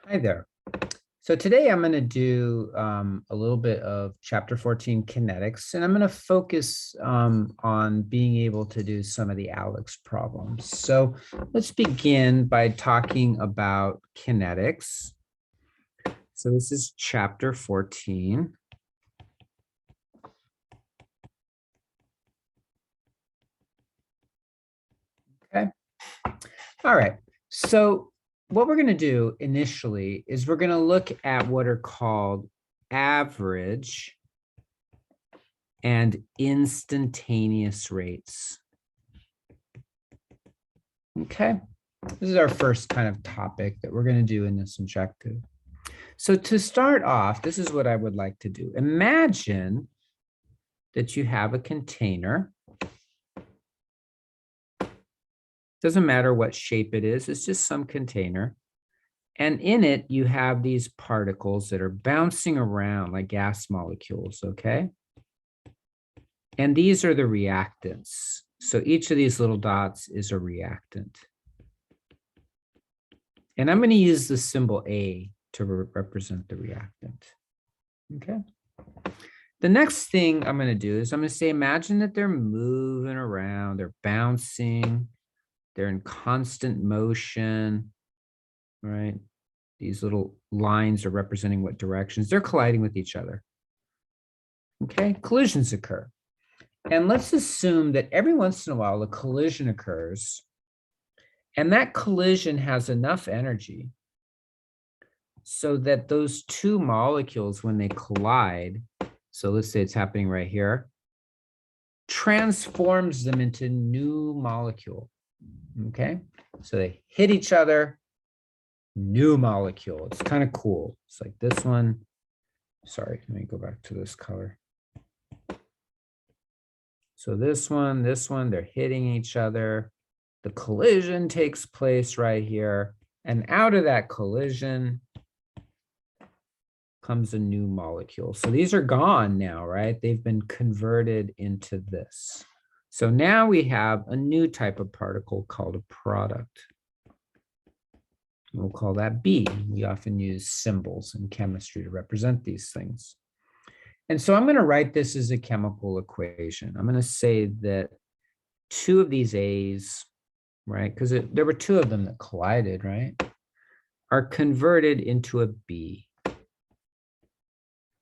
Hi there. So today I'm going to do a little bit of chapter 14 kinetics, and I'm going to focus on being able to do some of the Alex problems. So let's begin by talking about kinetics. So this is chapter 14. Okay. All right. So what we're going to do initially is we're going to look at what are called average and instantaneous rates. Okay, this is our first kind of topic that we're going to do in this objective. So to start off, this is what I would like to do. Imagine that you have a container. Doesn't matter what shape it is, it's just some container. And in it, you have these particles that are bouncing around like gas molecules, okay? And these are the reactants. So each of these little dots is a reactant. And I'm going to use the symbol A to represent the reactant. Okay. The next thing I'm going to do is I'm going to say, imagine that they're moving around, they're bouncing, they're in constant motion, right? These little lines are representing what directions. They're colliding with each other. Okay, collisions occur. And let's assume that every once in a while a collision occurs, and that collision has enough energy so that those two molecules, when they collide, so let's say it's happening right here, transforms them into new molecule. Okay, so they hit each other, new molecule. It's kind of cool. It's like this one. Sorry, let me go back to this color. So this one, they're hitting each other. The collision takes place right here. And out of that collision comes a new molecule. So these are gone now, right? They've been converted into this. So now we have a new type of particle called a product. We'll call that B. We often use symbols in chemistry to represent these things. And so I'm going to write this as a chemical equation. I'm going to say that two of these A's, right, because there were two of them that collided, right, are converted into a B.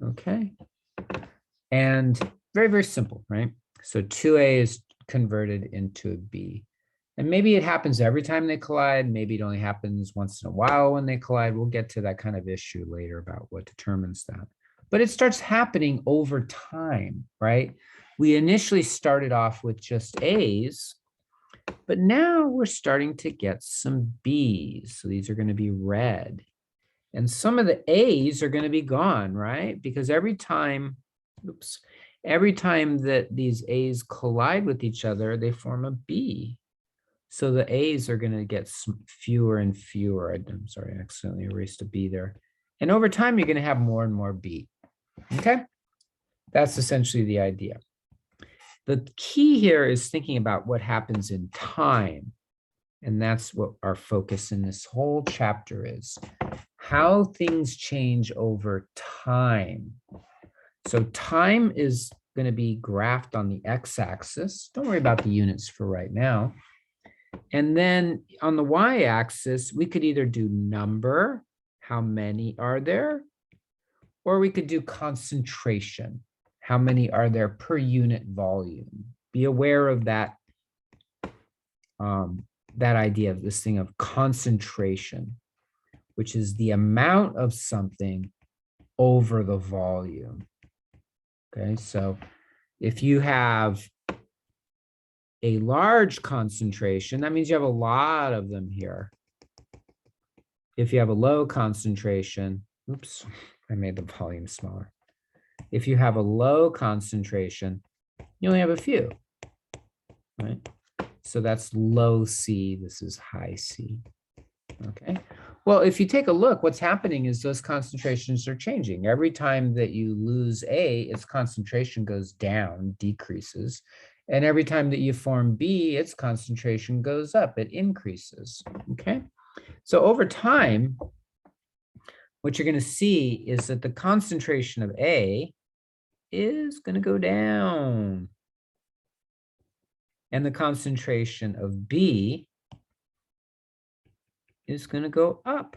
Okay. And very, very simple, right? So 2A is converted into a B. And maybe it happens every time they collide. Maybe it only happens once in a while when they collide. We'll get to that kind of issue later about what determines that. But it starts happening over time, right? We initially started off with just A's, but now we're starting to get some B's. So these are going to be red. And some of the A's are going to be gone, right? Because every time that these A's collide with each other, they form a B. So the A's are going to get fewer and fewer. I'm sorry, I accidentally erased a B there. And over time, you're going to have more and more B. Okay? That's essentially the idea. The key here is thinking about what happens in time. And that's what our focus in this whole chapter is. How things change over time. So time is going to be graphed on the x-axis. Don't worry about the units for right now. And then on the y-axis, we could either do number, how many are there, or we could do concentration, how many are there per unit volume. Be aware of that, that idea of this thing of concentration, which is the amount of something over the volume. Okay, so if you have a large concentration, that means you have a lot of them here. If you have a low concentration, oops, I made the volume smaller. If you have a low concentration, you only have a few, right? So that's low C, this is high C, okay? Well, if you take a look, what's happening is those concentrations are changing. Every time that you lose A, its concentration goes down, decreases. And every time that you form B, its concentration goes up, it increases, okay? So over time, what you're going to see is that the concentration of A is going to go down. And the concentration of B is going to go up.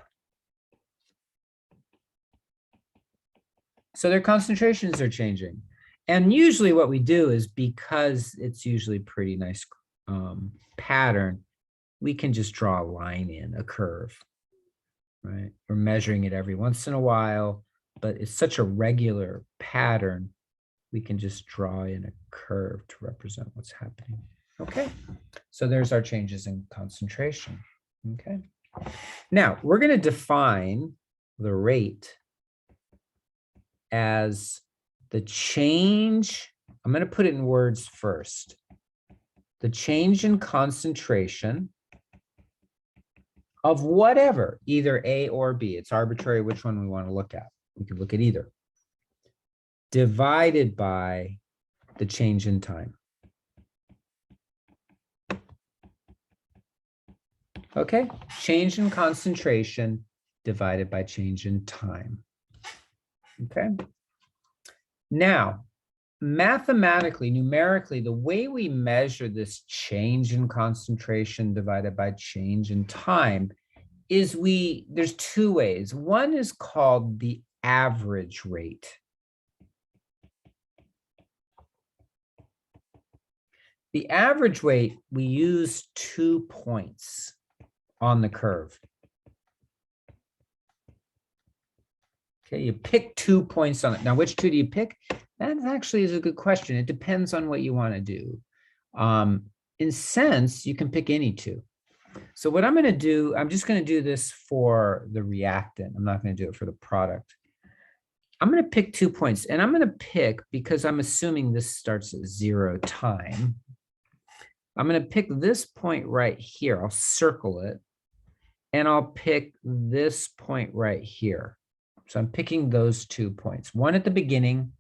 So their concentrations are changing. And usually what we do is, because it's usually pretty nice pattern, we can just draw a line in, a curve, right? We're measuring it every once in a while, but it's such a regular pattern, we can just draw in a curve to represent what's happening. Okay, so there's our changes in concentration. Okay, now we're going to define the rate as the change. I'm going to put it in words first. The change in concentration of whatever, either A or B. It's arbitrary which one we want to look at. We could look at either. Divided by the change in time. Okay, change in concentration divided by change in time. Okay. Now, mathematically, numerically, the way we measure this change in concentration divided by change in time is there's two ways. One is called the average rate. The average rate, we use 2 points on the curve. Okay, you pick 2 points on it. Now, which two do you pick? That actually is a good question. It depends on what you want to do. In sense, you can pick any two. So what I'm going to do, I'm just going to do this for the reactant. I'm not going to do it for the product. I'm going to pick 2 points, and I'm going to pick, because I'm assuming this starts at 0 time. I'm going to pick this point right here. I'll circle it, and I'll pick this point right here. So I'm picking those 2 points, one at the beginning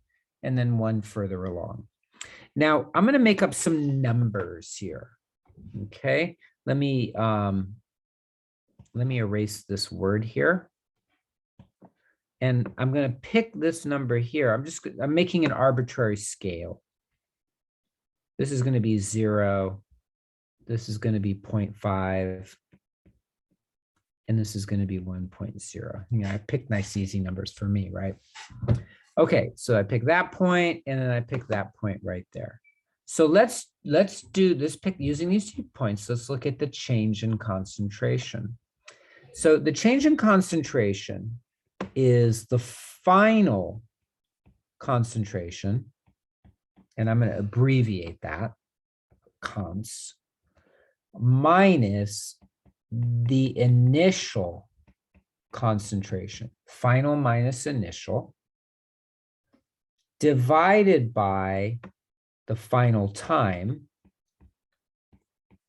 and then one further along. Now I'm going to make up some numbers here. Okay, let me erase this word here. And I'm going to pick this number here. I'm making an arbitrary scale. This is going to be 0. This is going to be 0.5. And this is going to be 1.0. You know, I picked nice easy numbers for me, right? Okay, so I pick that point, and then I pick that point right there. So let's do this pick using these 2 points. Let's look at the change in concentration. So the change in concentration is the final concentration, and I'm going to abbreviate that, cons, minus the initial concentration, final minus initial, divided by the final time.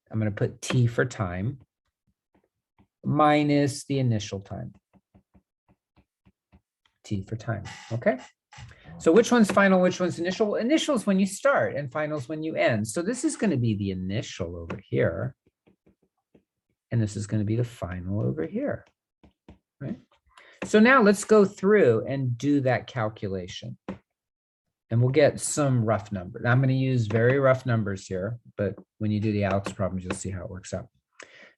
I'm going to put T for time, minus the initial time. T for time, okay? So which one's final, which one's initial? Well, initial is when you start, and final is when you end. So this is going to be the initial over here, and this is going to be the final over here, right? So now let's go through and do that calculation. And we'll get some rough numbers. I'm going to use very rough numbers here, but when you do the ALEKS problems, you'll see how it works out.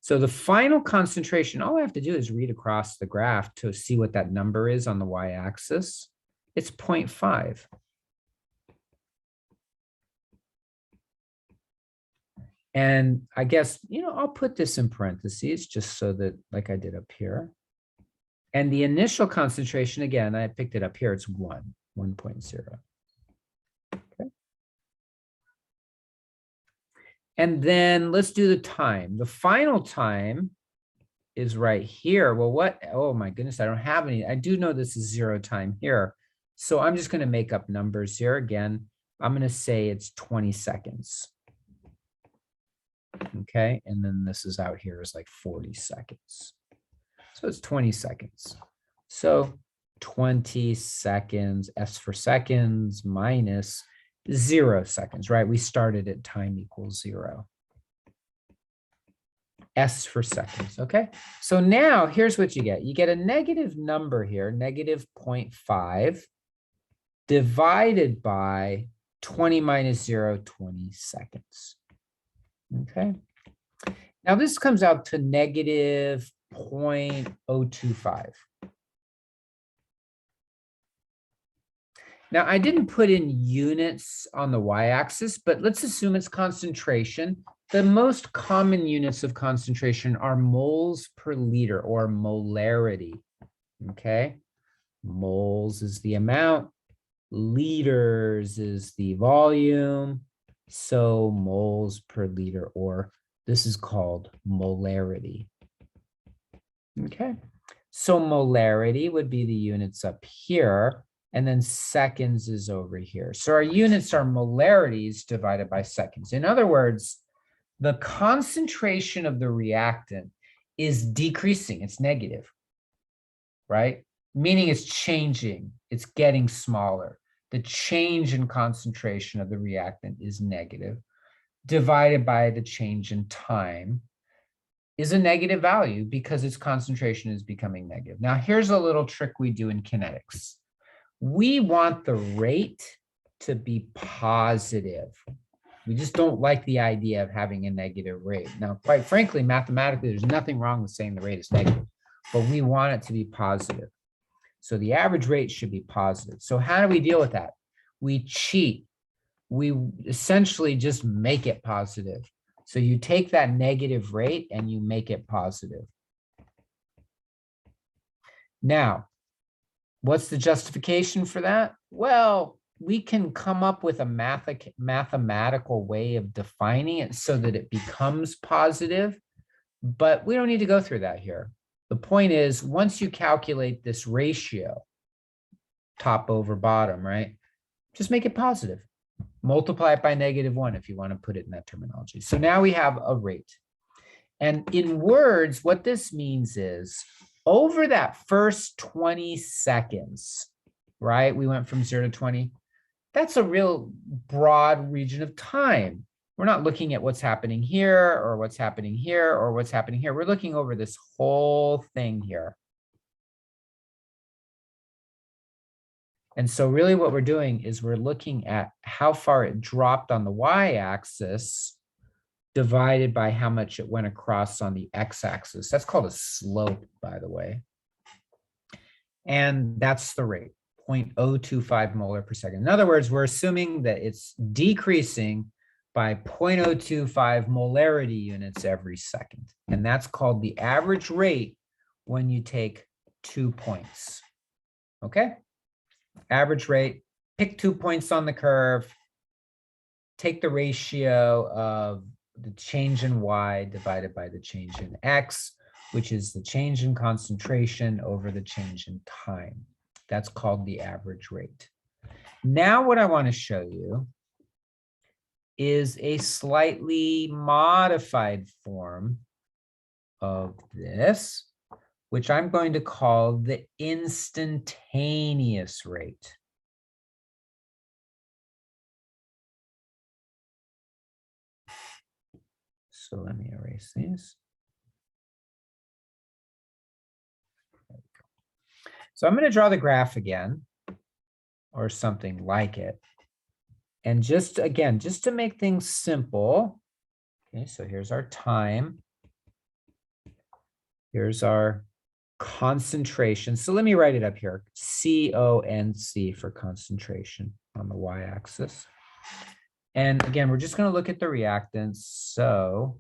So the final concentration, all I have to do is read across the graph to see what that number is on the y-axis. It's 0.5. And I guess, you know, I'll put this in parentheses just so that, like I did up here. And the initial concentration, again, I picked it up here, it's 1.0. Okay. And then let's do the time. The final time is right here. Well, what? Oh my goodness, I don't have any. I do know this is 0 time here. So I'm just going to make up numbers here. Again, I'm going to say it's 20 seconds. Okay, and then this is out here is like 40 seconds. So it's 20 seconds. So 20 seconds, S for seconds, minus 0 seconds, right? We started at time equals 0. S for seconds, okay? So now here's what you get. You get a negative number here, negative 0.5, divided by 20 minus 0, 20 seconds, okay? Now this comes out to negative 0.025. Now, I didn't put in units on the y-axis, but let's assume it's concentration. The most common units of concentration are moles per liter, or molarity, okay? Moles is the amount, liters is the volume, so moles per liter, or this is called molarity, okay? So molarity would be the units up here, and then seconds is over here. So our units are molarities divided by seconds. In other words, the concentration of the reactant is decreasing, it's negative, right? Meaning it's changing, it's getting smaller. The change in concentration of the reactant is negative, divided by the change in time is a negative value because its concentration is becoming negative. Now, here's a little trick we do in kinetics. We want the rate to be positive. We just don't like the idea of having a negative rate. Now, quite frankly, mathematically, there's nothing wrong with saying the rate is negative, but we want it to be positive. So the average rate should be positive. So how do we deal with that? We cheat. We essentially just make it positive. So you take that negative rate and you make it positive. Now, what's the justification for that? Well, we can come up with a mathematical way of defining it so that it becomes positive, but we don't need to go through that here. The point is, once you calculate this ratio, top over bottom, right? Just make it positive. Multiply it by -1 if you want to put it in that terminology. So now we have a rate. And in words, what this means is, over that first 20 seconds, right? We went from 0 to 20. That's a real broad region of time. We're not looking at what's happening here or what's happening here or what's happening here. We're looking over this whole thing here. And so really what we're doing is we're looking at how far it dropped on the y-axis divided by how much it went across on the x-axis. That's called a slope, by the way. And that's the rate, 0.025 molar per second. In other words, we're assuming that it's decreasing by 0.025 molarity units every second. And that's called the average rate when you take 2 points. Okay? Average rate, pick 2 points on the curve, take the ratio of the change in y divided by the change in x, which is the change in concentration over the change in time. That's called the average rate. Now what I want to show you is a slightly modified form of this, which I'm going to call the instantaneous rate. So let me erase these. So I'm going to draw the graph again, or something like it. And just again, just to make things simple, okay, so here's our time. Here's our concentration. So let me write it up here, CONC for concentration on the y-axis. And again, we're just going to look at the reactants. So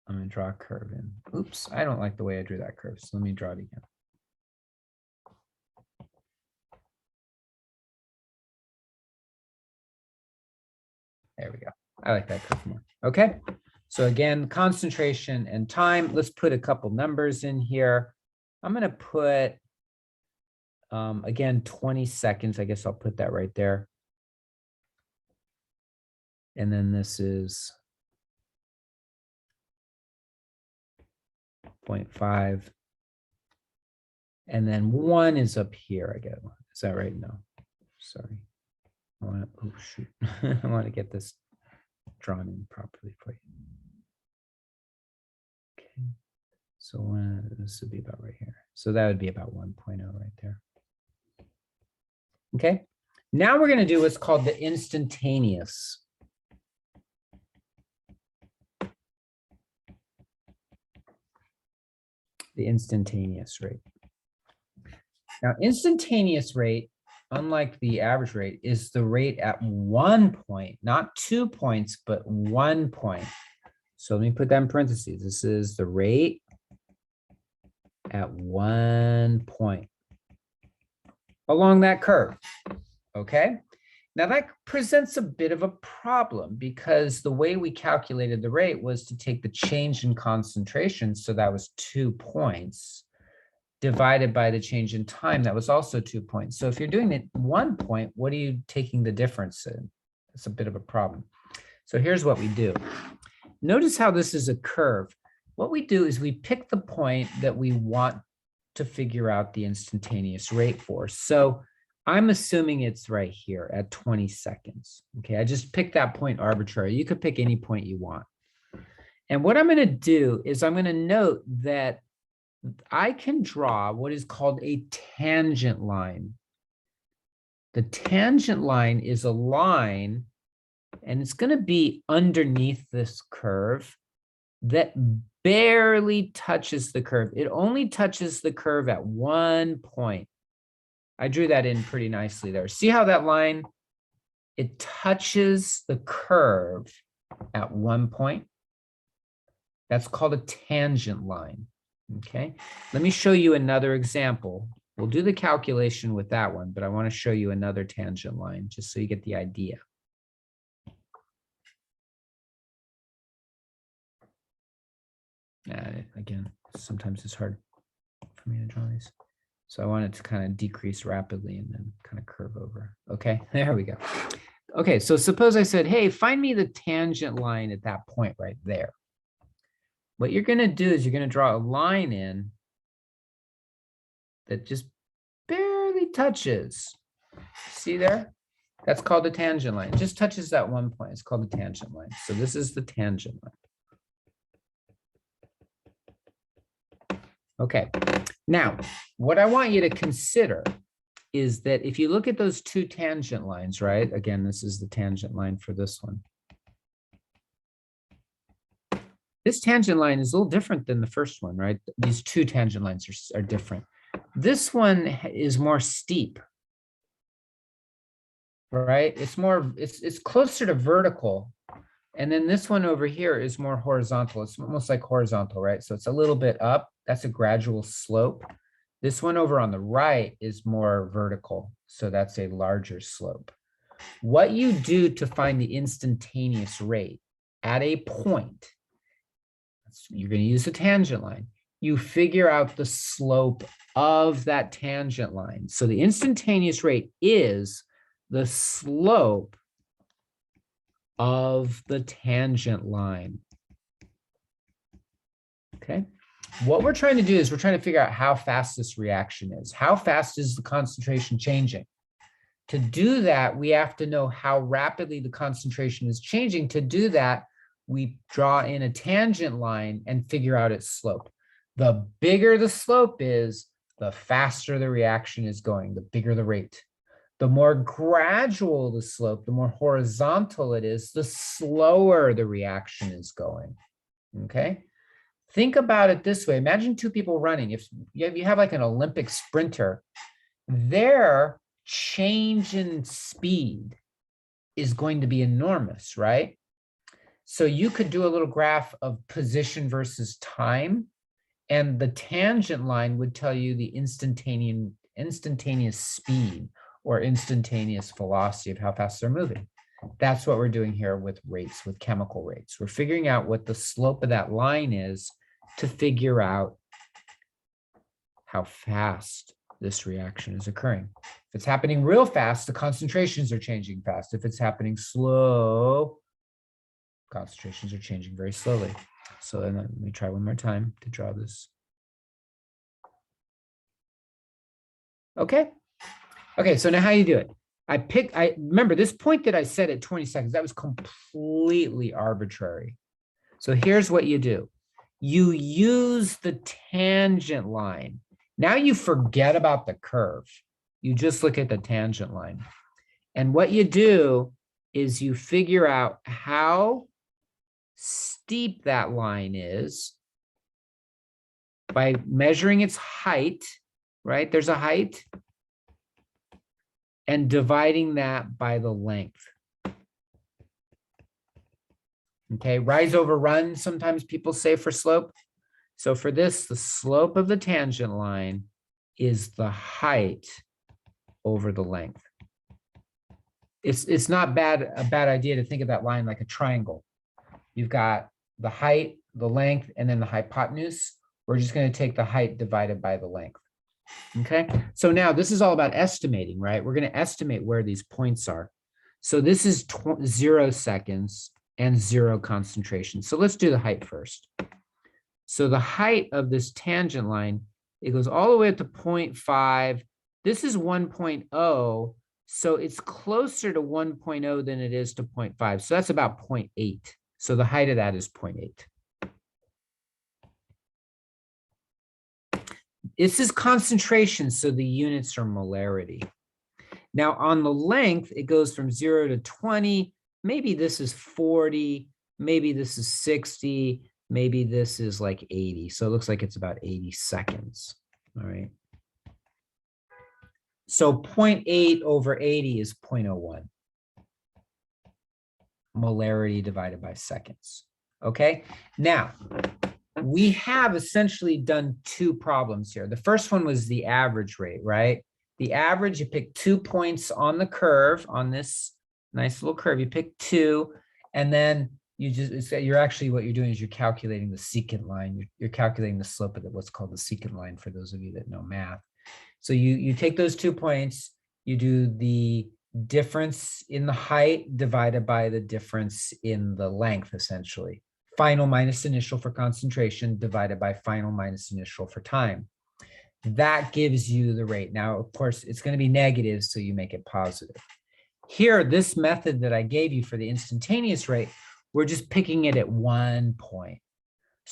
I'm going to draw a curve in. Oops, I don't like the way I drew that curve. So let me draw it again. There we go. I like that curve more. Okay. So again, concentration and time. Let's put a couple numbers in here. I'm going to put, again, 20 seconds. I guess I'll put that right there. And then this is 0.5. And then 1 is up here, I guess. Is that right? No, sorry. I want to, oh shoot. I want to get this drawn in properly for you. Okay, so this would be about right here. So that would be about 1.0 right there. Okay, now we're going to do what's called the instantaneous. The instantaneous rate. Now, instantaneous rate, unlike the average rate, is the rate at 1 point, not 2 points, but 1 point. So let me put that in parentheses. This is the rate at 1 point along that curve, okay? Now that presents a bit of a problem because the way we calculated the rate was to take the change in concentration, so that was 2 points, divided by the change in time, that was also 2 points. So if you're doing it 1 point, what are you taking the difference in? That's a bit of a problem. So here's what we do. Notice how this is a curve. What we do is we pick the point that we want to figure out the instantaneous rate for. So I'm assuming it's right here at 20 seconds. Okay, I just picked that point arbitrary. You could pick any point you want. And what I'm going to do is I'm going to note that I can draw what is called a tangent line. The tangent line is a line, and it's going to be underneath this curve that barely touches the curve. It only touches the curve at 1 point. I drew that in pretty nicely there. See how that line, it touches the curve at 1 point? That's called a tangent line. Okay, let me show you another example. We'll do the calculation with that one, but I want to show you another tangent line just so you get the idea. Again, sometimes it's hard for me to draw these. So I want it to kind of decrease rapidly and then kind of curve over. Okay, there we go. Okay, so suppose I said, hey, find me the tangent line at that point right there. What you're going to do is you're going to draw a line in that just barely touches. See there? That's called the tangent line. It just touches that 1 point. It's called the tangent line. So this is the tangent line. Okay. Now, what I want you to consider is that if you look at those two tangent lines, right? Again, this is the tangent line for this one. This tangent line is a little different than the first one, right? These two tangent lines are different. This one is more steep, right? It's closer to vertical. And then this one over here is more horizontal. It's almost like horizontal, right? So it's a little bit up. That's a gradual slope. This one over on the right is more vertical. So that's a larger slope. What you do to find the instantaneous rate at a point, you're going to use the tangent line. You figure out the slope of that tangent line. So the instantaneous rate is the slope of the tangent line. Okay. What we're trying to do is we're trying to figure out how fast this reaction is. How fast is the concentration changing? To do that, we have to know how rapidly the concentration is changing. To do that, we draw in a tangent line and figure out its slope. The bigger the slope is, the faster the reaction is going, the bigger the rate. The more gradual the slope, the more horizontal it is, the slower the reaction is going. Okay? Think about it this way. Imagine two people running. If you have like an Olympic sprinter, their change in speed is going to be enormous, right? So you could do a little graph of position versus time, and the tangent line would tell you the instantaneous speed or instantaneous velocity of how fast they're moving. That's what we're doing here with rates, with chemical rates. We're figuring out what the slope of that line is to figure out how fast this reaction is occurring. If it's happening real fast, the concentrations are changing fast. If it's happening slow, concentrations are changing very slowly. So then let me try one more time to draw this. Okay. Okay, so now how you do it? I remember this point that I said at 20 seconds, that was completely arbitrary. So here's what you do. You use the tangent line. Now you forget about the curve. You just look at the tangent line. And what you do is you figure out how steep that line is by measuring its height, right? There's a height, and dividing that by the length. Okay, rise over run, sometimes people say for slope. So for this, the slope of the tangent line is the height over the length. It's not a bad idea to think of that line like a triangle. You've got the height, the length, and then the hypotenuse. We're just going to take the height divided by the length. Okay, so now this is all about estimating, right? We're going to estimate where these points are. So this is 0 seconds and 0 concentration. So let's do the height first. So the height of this tangent line, it goes all the way up to 0.5. This is 1.0. So it's closer to 1.0 than it is to 0.5. So that's about 0.8. So the height of that is 0.8. This is concentration, so the units are molarity. Now on the length, it goes from 0 to 20. Maybe this is 40. Maybe this is 60. Maybe this is like 80. So it looks like it's about 80 seconds. All right. So 0.8 over 80 is 0.01. Molarity divided by seconds. Okay. Now, we have essentially done 2 problems here. The first one was the average rate, right? The average, you pick 2 points on the curve, on this nice little curve. You pick 2, and then you're actually, what you're doing is you're calculating the secant line. You're calculating the slope of what's called the secant line for those of you that know math. So you take those 2 points, you do the difference in the height divided by the difference in the length, essentially. Final minus initial for concentration divided by final minus initial for time. That gives you the rate. Now, of course, it's going to be negative, so you make it positive. Here, this method that I gave you for the instantaneous rate, we're just picking it at 1 point.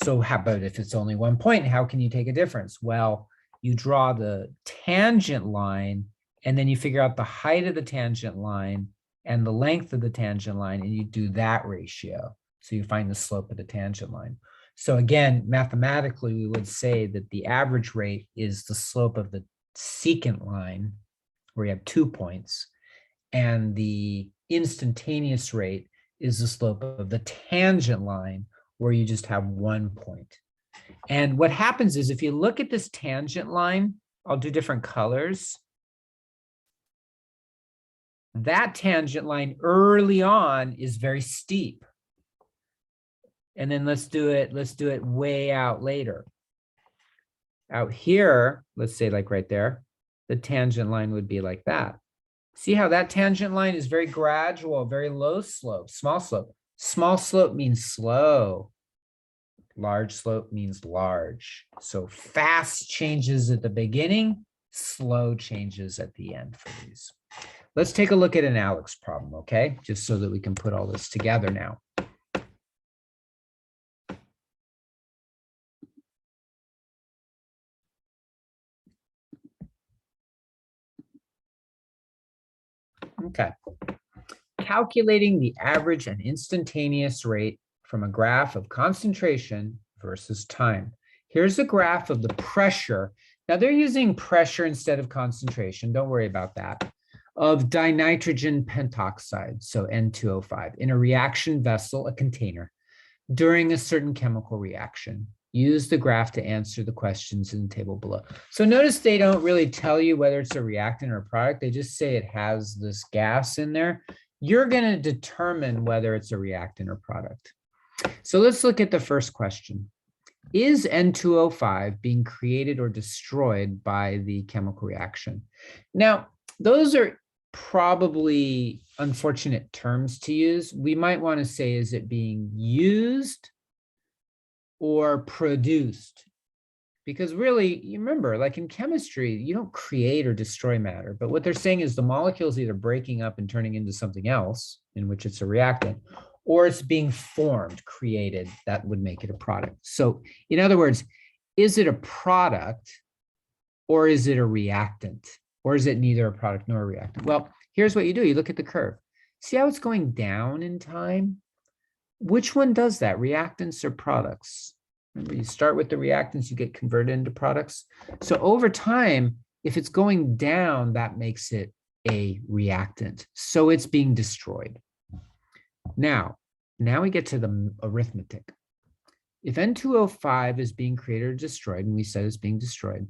So how about if it's only 1 point, how can you take a difference? Well, you draw the tangent line, and then you figure out the height of the tangent line and the length of the tangent line, and you do that ratio. So you find the slope of the tangent line. So again, mathematically, we would say that the average rate is the slope of the secant line, where you have 2 points, and the instantaneous rate is the slope of the tangent line, where you just have 1 point. And what happens is, if you look at this tangent line, I'll do different colors. That tangent line early on is very steep. And then let's do it way out later. Out here, let's say like right there, the tangent line would be like that. See how that tangent line is very gradual, very low slope, small slope. Small slope means slow. Large slope means large. So fast changes at the beginning, slow changes at the end for these. Let's take a look at an Alex problem, okay? Just so that we can put all this together now. Okay. Calculating the average and instantaneous rate from a graph of concentration versus time. Here's a graph of the pressure. Now they're using pressure instead of concentration. Don't worry about that. Of dinitrogen pentoxide, so N2O5, in a reaction vessel, a container, during a certain chemical reaction. Use the graph to answer the questions in the table below. So notice they don't really tell you whether it's a reactant or a product. They just say it has this gas in there. You're going to determine whether it's a reactant or product. So let's look at the first question. Is N2O5 being created or destroyed by the chemical reaction? Now, those are probably unfortunate terms to use. We might want to say, is it being used or produced? Because really, you remember, like in chemistry, you don't create or destroy matter. But what they're saying is the molecule is either breaking up and turning into something else, in which it's a reactant, or it's being formed, created. That would make it a product. So in other words, is it a product or is it a reactant? Or is it neither a product nor a reactant? Well, here's what you do. You look at the curve. See how it's going down in time? Which one does that, reactants or products? Remember, you start with the reactants, you get converted into products. So over time, if it's going down, that makes it a reactant. So it's being destroyed. Now we get to the arithmetic. If N2O5 is being created or destroyed, and we said it's being destroyed,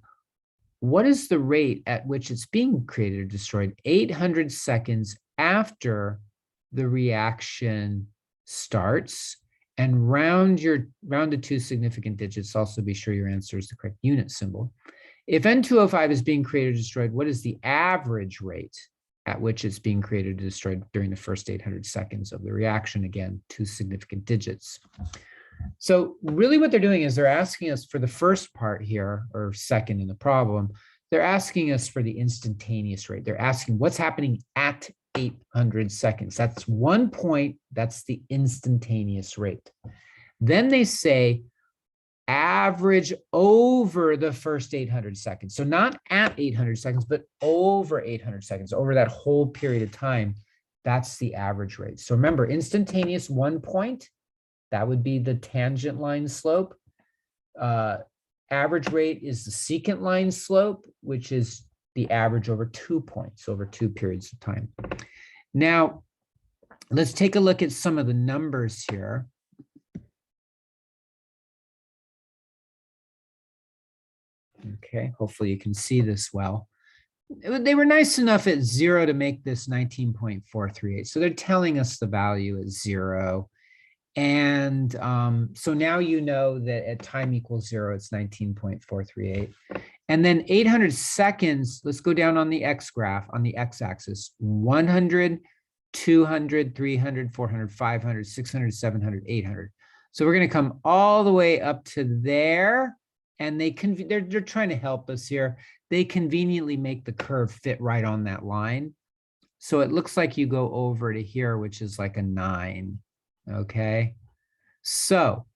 what is the rate at which it's being created or destroyed? 800 seconds after the reaction starts, and round to 2 significant digits. Also be sure your answer is the correct unit symbol. If N2O5 is being created or destroyed, what is the average rate at which it's being created or destroyed during the first 800 seconds of the reaction? Again, 2 significant digits. So really what they're doing is they're asking us for the first part here, or second in the problem, they're asking us for the instantaneous rate. They're asking what's happening at 800 seconds. That's 1 point, that's the instantaneous rate. Then they say average over the first 800 seconds. So not at 800 seconds, but over 800 seconds, over that whole period of time, that's the average rate. So remember, instantaneous 1 point, that would be the tangent line slope. Average rate is the secant line slope, which is the average over 2 points, over 2 periods of time. Now, let's take a look at some of the numbers here. Okay, hopefully you can see this well. They were nice enough at 0 to make this 19.438. So they're telling us the value is 0. And so now you know that at time equals 0, it's 19.438. And then 800 seconds, let's go down on the X graph, on the X axis, 100, 200, 300, 400, 500, 600, 700, 800. So we're going to come all the way up to there. And they're trying to help us here. They conveniently make the curve fit right on that line. So it looks like you go over to here, which is like a 9. Okay. So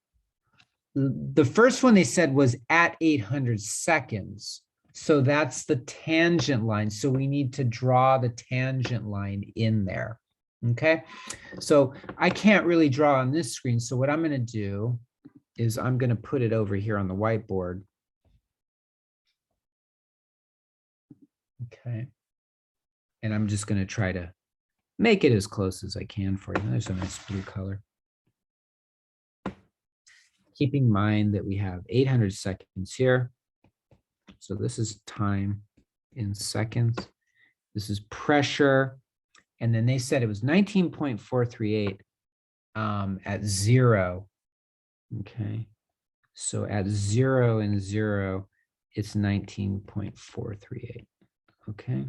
the first one they said was at 800 seconds. So that's the tangent line. So we need to draw the tangent line in there. Okay. So I can't really draw on this screen. So what I'm going to do is I'm going to put it over here on the whiteboard. Okay. And I'm just going to try to make it as close as I can for you. There's a nice blue color. Keeping in mind that we have 800 seconds here. So this is time in seconds. This is pressure. And then they said it was 19.438 at 0. Okay. So at 0 and 0, it's 19.438. Okay.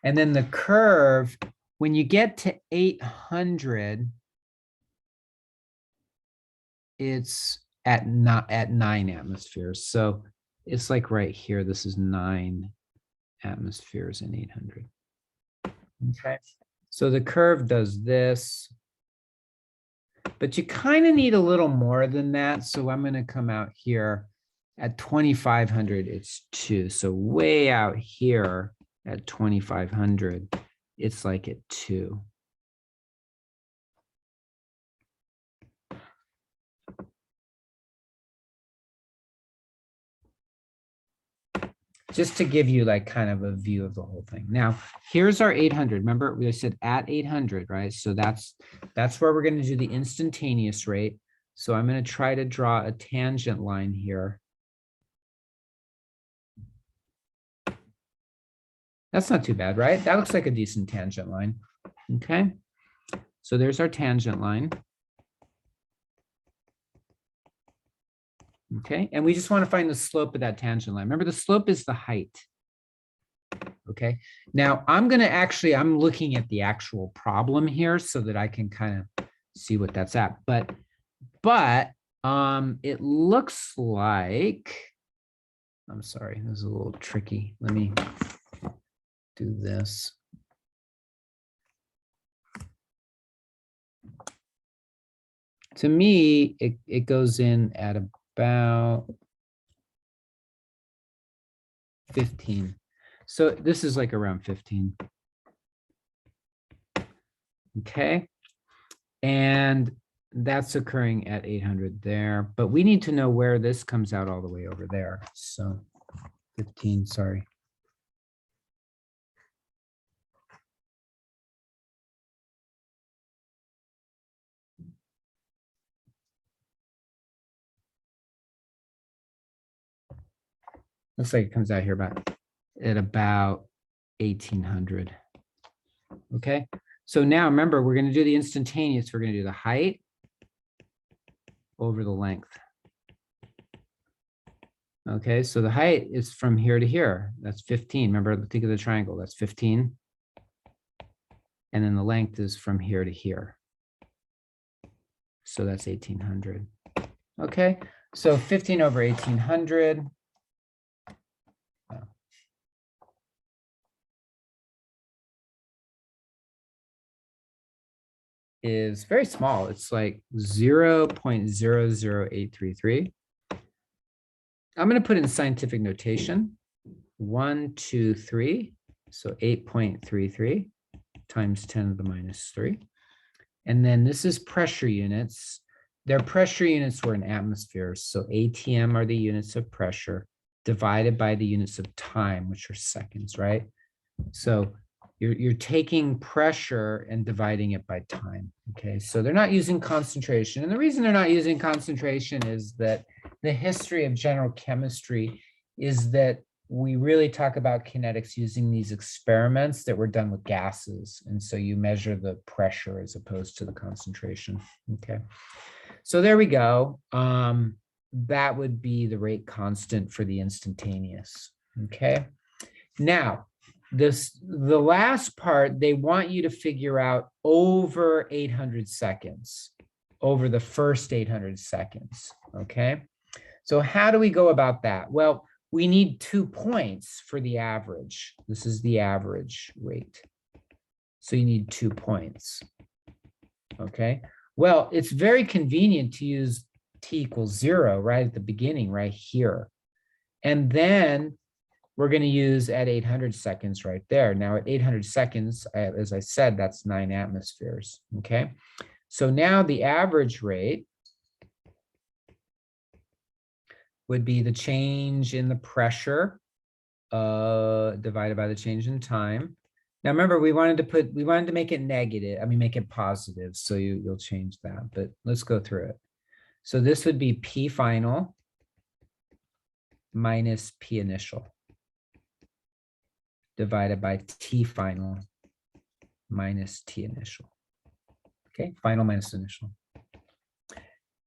And then the curve, when you get to 800, it's at 9 atmospheres. So it's like right here, this is 9 atmospheres in 800. Okay. So the curve does this, but you kind of need a little more than that. So I'm going to come out here at 2,500, it's 2. So way out here at 2,500, it's like at 2. Just to give you like kind of a view of the whole thing. Now, here's our 800. Remember, we said at 800, right? So that's where we're going to do the instantaneous rate. So I'm going to try to draw a tangent line here. That's not too bad, right? That looks like a decent tangent line. Okay. So there's our tangent line. Okay, and we just want to find the slope of that tangent line. Remember, the slope is the height. Okay, now I'm looking at the actual problem here so that I can kind of see what that's at. But it looks like I'm sorry, this is a little tricky. Let me do this. To me, it goes in at about 15. So this is like around 15. Okay. And that's occurring at 800 there, but we need to know where this comes out all the way over there. So 15, sorry. Looks like it comes out here at about 1800. Okay. So now remember, we're going to do the instantaneous. We're going to do the height over the length. Okay, so the height is from here to here. That's 15. Remember, think of the triangle. That's 15. And then the length is from here to here. So that's 1800. Okay, so 15 over 1800. Is very small. It's like 0.00833. I'm going to put in scientific notation. 1, 2, 3. So 8.33 times 10 to the minus 3. And then this is pressure units. Their pressure units were in atmospheres. So ATM are the units of pressure divided by the units of time, which are seconds, right? So you're taking pressure and dividing it by time. Okay, so they're not using concentration. And the reason they're not using concentration is that the history of general chemistry is that we really talk about kinetics using these experiments that were done with gases. And so you measure the pressure as opposed to the concentration. Okay, so there we go. That would be the rate constant for the instantaneous. Okay, now, the last part, they want you to figure out over 800 seconds, over the first 800 seconds, okay? So how do we go about that? Well, we need 2 points for the average. This is the average rate. So you need 2 points, okay? Well, it's very convenient to use t equals 0 right at the beginning, right here. And then we're going to use at 800 seconds right there. Now at 800 seconds, as I said, that's 9 atmospheres, okay? So now the average rate would be the change in the pressure divided by the change in time. Now remember, we wanted to make it negative, make it positive, so you'll change that, but let's go through it. So this would be P final minus P initial, divided by T final minus T initial. Okay, final minus initial.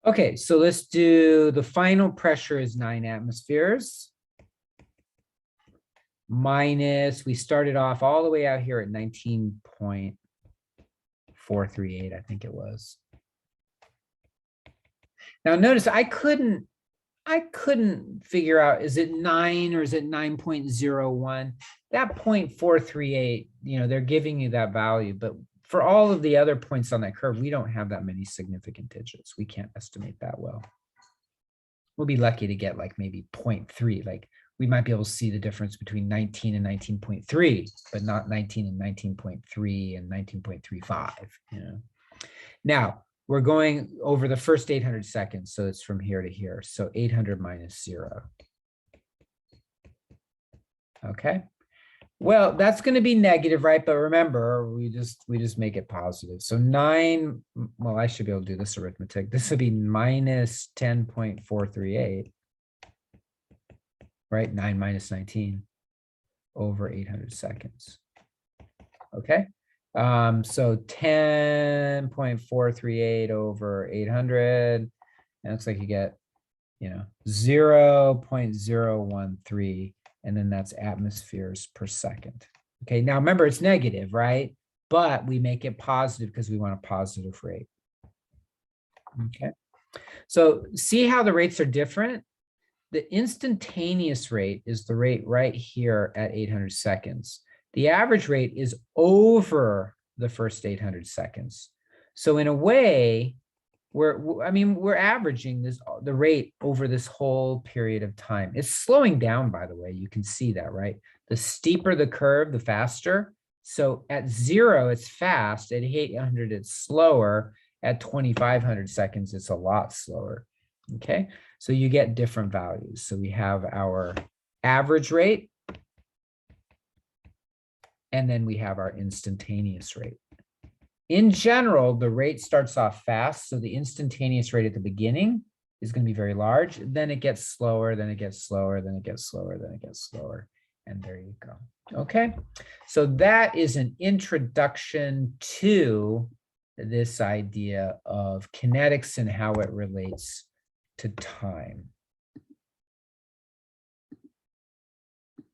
Okay, so let's do the final pressure is 9 atmospheres. Minus, we started off all the way out here at 19.438, I think it was. Now notice I couldn't figure out, is it 9 or is it 9.01? That 0.438, they're giving you that value, but for all of the other points on that curve, we don't have that many significant digits. We can't estimate that well. We'll be lucky to get like maybe 0.3, like we might be able to see the difference between 19 and 19.3, but not 19 and 19.3 and 19.35, Now, we're going over the first 800 seconds, so it's from here to here. So 800 minus 0. Okay. Well, that's going to be negative, right? But remember, we just make it positive. So 9, well, I should be able to do this arithmetic. This would be minus 10.438, right? 9 minus 19 over 800 seconds. Okay. So 10.438 over 800, and it looks like you get, 0.013, and then that's atmospheres per second. Okay, now remember it's negative, right? But we make it positive because we want a positive rate. Okay, so see how the rates are different? the instantaneous rate is the rate right here at 800 seconds. The average rate is over the first 800 seconds. So in a way, we're averaging the rate over this whole period of time. It's slowing down, by the way. You can see that, right? The steeper the curve, the faster. So at 0, it's fast. At 800, it's slower. At 2500 seconds, it's a lot slower. Okay, so you get different values. So we have our average rate, and then we have our instantaneous rate. In general, the rate starts off fast, so the instantaneous rate at the beginning is going to be very large. Then it gets slower, then it gets slower, then it gets slower, then it gets slower. And there you go. Okay, so that is an introduction to this idea of kinetics and how it relates to time.